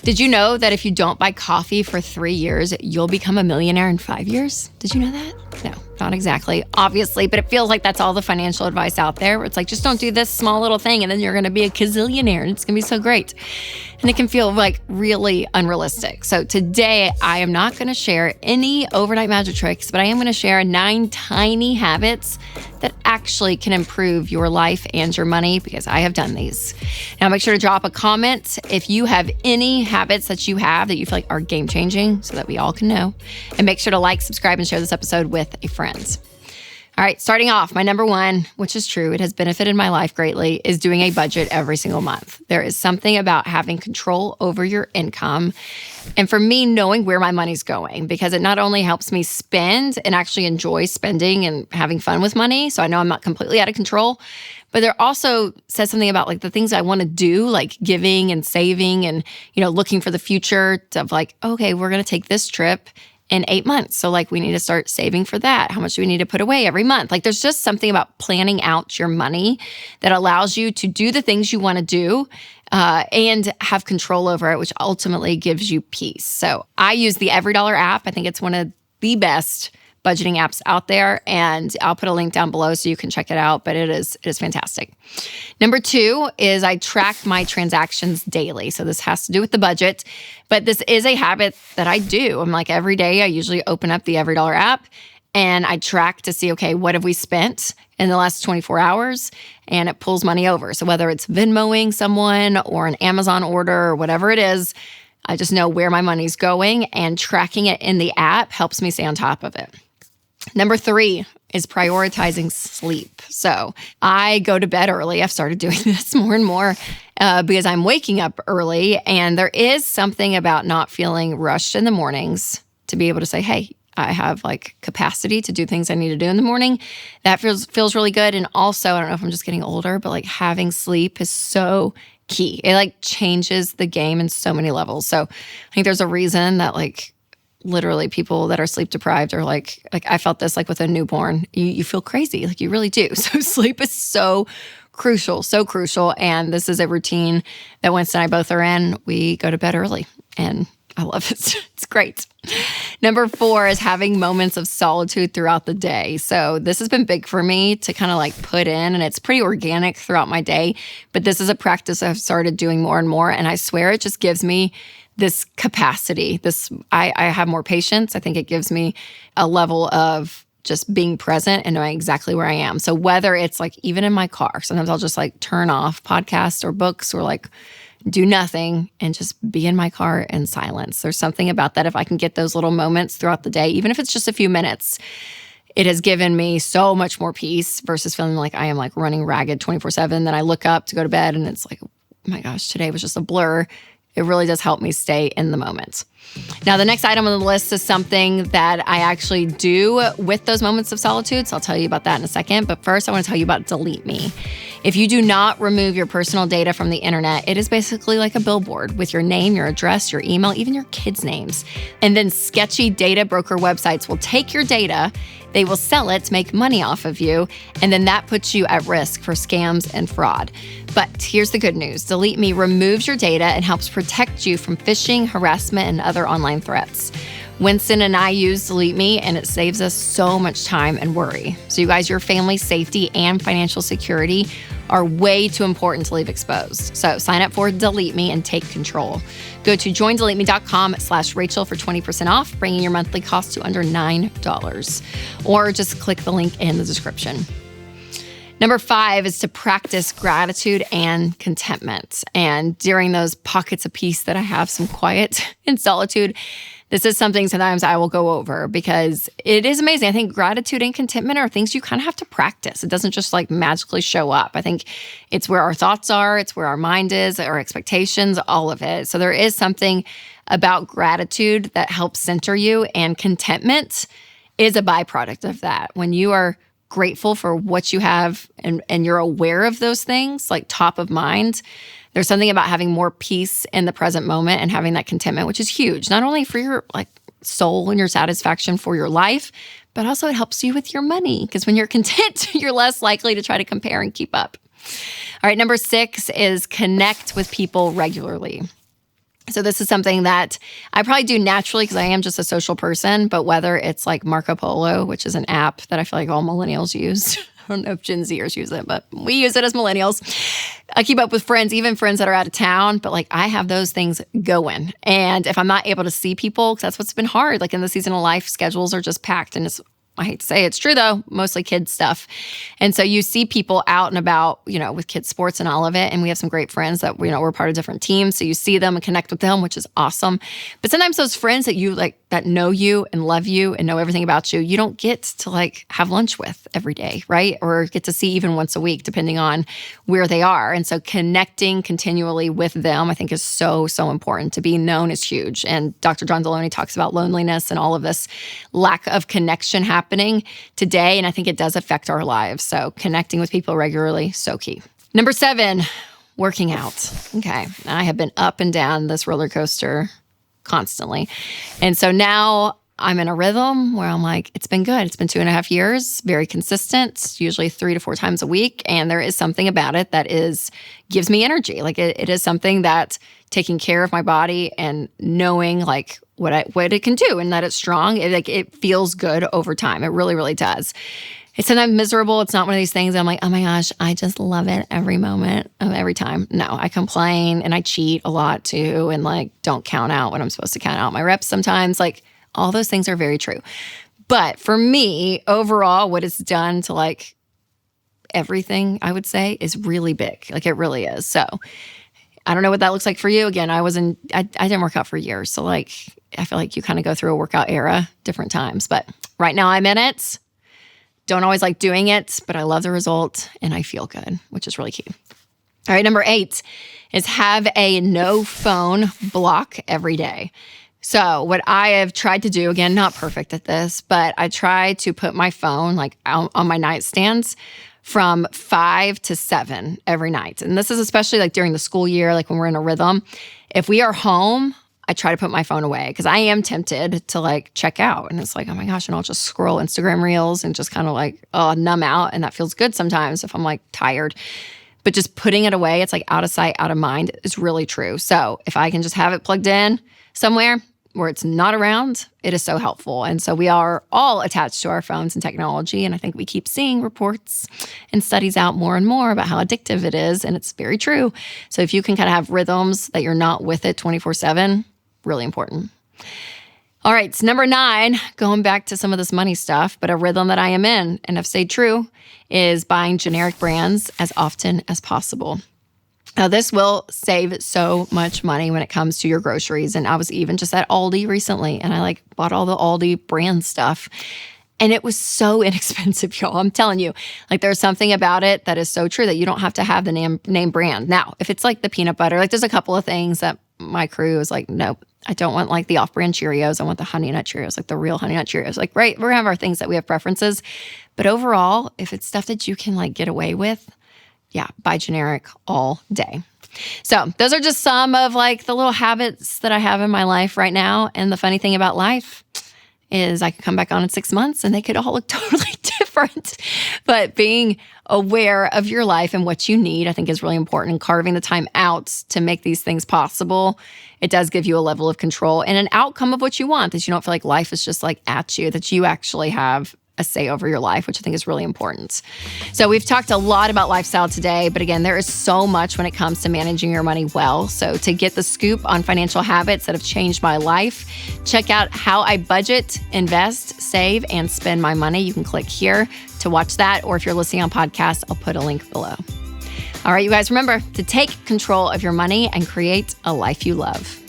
Did you know that if you don't buy coffee for 3 years, you'll become a millionaire in 5 years? Did you know that? No, not exactly, obviously, but it feels like that's all the financial advice out there, where it's like, just don't do this small little thing and then you're going to be a gazillionaire and it's going to be so great. And it can feel like really unrealistic. So today, I am not going to share any overnight magic tricks, but I am going to share 9 tiny habits that actually can improve your life and your money, because I have done these. Now, make sure to drop a comment if you have any habits that you have that you feel like are game-changing, so that we all can know. And make sure to like, subscribe, and share this episode with a friend. All right, starting off, my number one, which is true, it has benefited my life greatly, is doing a budget every single month. There is something about having control over your income, and for me, knowing where my money's going, because it not only helps me spend and actually enjoy spending and having fun with money, so I know I'm not completely out of control, but there also says something about like the things I want to do, like giving and saving and, looking for the future of like, okay, we're going to take this trip in 8 months. So like we need to start saving for that. How much do we need to put away every month? Like there's just something about planning out your money that allows you to do the things you want to do and have control over it, which ultimately gives you peace. So I use the EveryDollar app. I think it's one of the best budgeting apps out there, and I'll put a link down below so you can check it out, but it is fantastic. Number 2 is I track my transactions daily. So this has to do with the budget, but this is a habit that I do. I'm like every day I usually open up the EveryDollar app and I track to see, okay, what have we spent in the last 24 hours? And it pulls money over. So whether it's Venmoing someone or an Amazon order or whatever it is, I just know where my money's going, and tracking it in the app helps me stay on top of it. Number 3 is prioritizing sleep. So I go to bed early. I've started doing this more and more because I'm waking up early. And there is something about not feeling rushed in the mornings to be able to say, hey, I have like capacity to do things I need to do in the morning. That feels really good. And also, I don't know if I'm just getting older, but like having sleep is so key. It like changes the game in so many levels. So I think there's a reason that like literally people that are sleep deprived are like I felt this like with a newborn. You feel crazy, like you really do. So sleep is so crucial. And this is a routine that Winston and I both are in. We go to bed early and I love it. It's great. Number 4 is having moments of solitude throughout the day. So this has been big for me to kind of like put in, and it's pretty organic throughout my day. But this is a practice I've started doing more and more. And I swear it just gives me this capacity. I have more patience. I think it gives me a level of just being present and knowing exactly where I am. So whether it's like even in my car, sometimes I'll just like turn off podcasts or books or like do nothing and just be in my car in silence. There's something about that. If I can get those little moments throughout the day, even if it's just a few minutes, it has given me so much more peace versus feeling like I am like running ragged 24/7. Then I look up to go to bed and it's like, oh my gosh, today was just a blur. It really does help me stay in the moment. Now, the next item on the list is something that I actually do with those moments of solitude. So I'll tell you about that in a second. But first, I want to tell you about Delete Me. If you do not remove your personal data from the internet, it is basically like a billboard with your name, your address, your email, even your kids' names. And then sketchy data broker websites will take your data, they will sell it to make money off of you, and then that puts you at risk for scams and fraud. But here's the good news. Delete Me removes your data and helps protect you from phishing, harassment, and other online threats. Winston and I use Delete Me, and it saves us so much time and worry. So you guys, your family's safety and financial security are way too important to leave exposed. So sign up for Delete Me and take control. Go to joindeleteme.com/Rachel for 20% off, bringing your monthly cost to under $9. Or just click the link in the description. Number 5 is to practice gratitude and contentment. And during those pockets of peace that I have some quiet and solitude, this is something sometimes I will go over because it is amazing. I think gratitude and contentment are things you kind of have to practice. It doesn't just like magically show up. I think it's where our thoughts are, it's where our mind is, our expectations, all of it. So there is something about gratitude that helps center you, and contentment is a byproduct of that. When you are grateful for what you have and you're aware of those things, like top of mind, there's something about having more peace in the present moment and having that contentment, which is huge, not only for your like soul and your satisfaction for your life, but also it helps you with your money, because when you're content, you're less likely to try to compare and keep up. All right, number 6 is connect with people regularly. So this is something that I probably do naturally because I am just a social person, but whether it's like Marco Polo, which is an app that I feel like all millennials use. I don't know if Gen Zers use it, but we use it as millennials. I keep up with friends, even friends that are out of town, but like I have those things going. And if I'm not able to see people, because that's what's been hard, like in the season of life, schedules are just packed. And I hate to say it's true though, mostly kids stuff. And so you see people out and about, with kids sports and all of it. And we have some great friends that, we're part of different teams. So you see them and connect with them, which is awesome. But sometimes those friends that you like, that know you and love you and know everything about you, you don't get to like have lunch with every day, right? Or get to see even once a week, depending on where they are. And so connecting continually with them, I think is so, so important. To be known is huge. And Dr. John Deloney talks about loneliness and all of this lack of connection happening today. And I think it does affect our lives. So connecting with people regularly, so key. Number 7, working out. Okay. I have been up and down this roller coaster constantly. And so now I'm in a rhythm where I'm like, it's been good. It's been 2.5 years, very consistent, usually 3 to 4 times a week. And there is something about it that gives me energy. Like it is something that taking care of my body and knowing like what it can do and that it's strong, it feels good over time. It really, really does. It's sometimes miserable. It's not one of these things I'm like, oh my gosh, I just love it every moment of every time. No, I complain and I cheat a lot too and like don't count out when I'm supposed to count out my reps sometimes. Like all those things are very true. But for me, overall, what it's done to like everything, I would say, is really big. Like it really is. So I don't know what that looks like for you. Again, I didn't work out for years. So like, I feel like you kind of go through a workout era different times. But right now I'm in it. Don't always like doing it, but I love the result and I feel good, which is really key. All right, number 8 is have a no phone block every day. So what I have tried to do, again, not perfect at this, but I try to put my phone like out on my nightstands from 5 to 7 every night. And this is especially like during the school year, like when we're in a rhythm. If we are home, I try to put my phone away because I am tempted to like check out. And it's like, oh my gosh, and I'll just scroll Instagram reels and just kind of like, numb out. And that feels good sometimes if I'm like tired. But just putting it away, it's like out of sight, out of mind is really true. So if I can just have it plugged in somewhere where it's not around, it is so helpful. And so we are all attached to our phones and technology. And I think we keep seeing reports and studies out more and more about how addictive it is. And it's very true. So if you can kind of have rhythms that you're not with it 24/7, really important. All right, so number 9, going back to some of this money stuff, but a rhythm that I am in and have stayed true is buying generic brands as often as possible. Now, this will save so much money when it comes to your groceries. And I was even just at Aldi recently, and I like bought all the Aldi brand stuff. And it was so inexpensive, y'all. I'm telling you, like there's something about it that is so true that you don't have to have the name brand. Now, if it's like the peanut butter, like there's a couple of things that my crew is like, nope, I don't want like the off-brand Cheerios. I want the Honey Nut Cheerios, like the real Honey Nut Cheerios. Like, right, we're gonna have our things that we have preferences. But overall, if it's stuff that you can like get away with, yeah, buy generic all day. So those are just some of like the little habits that I have in my life right now. And the funny thing about life is I could come back on in 6 months and they could all look totally different. But being aware of your life and what you need, I think is really important. And carving the time out to make these things possible, it does give you a level of control and an outcome of what you want, that you don't feel like life is just like at you, that you actually have a say over your life, which I think is really important. So we've talked a lot about lifestyle today, but again, there is so much when it comes to managing your money well. So to get the scoop on financial habits that have changed my life, check out How I Budget, Invest, Save, and Spend My Money. You can click here to watch that, or if you're listening on podcast, I'll put a link below. All right, you guys, remember to take control of your money and create a life you love.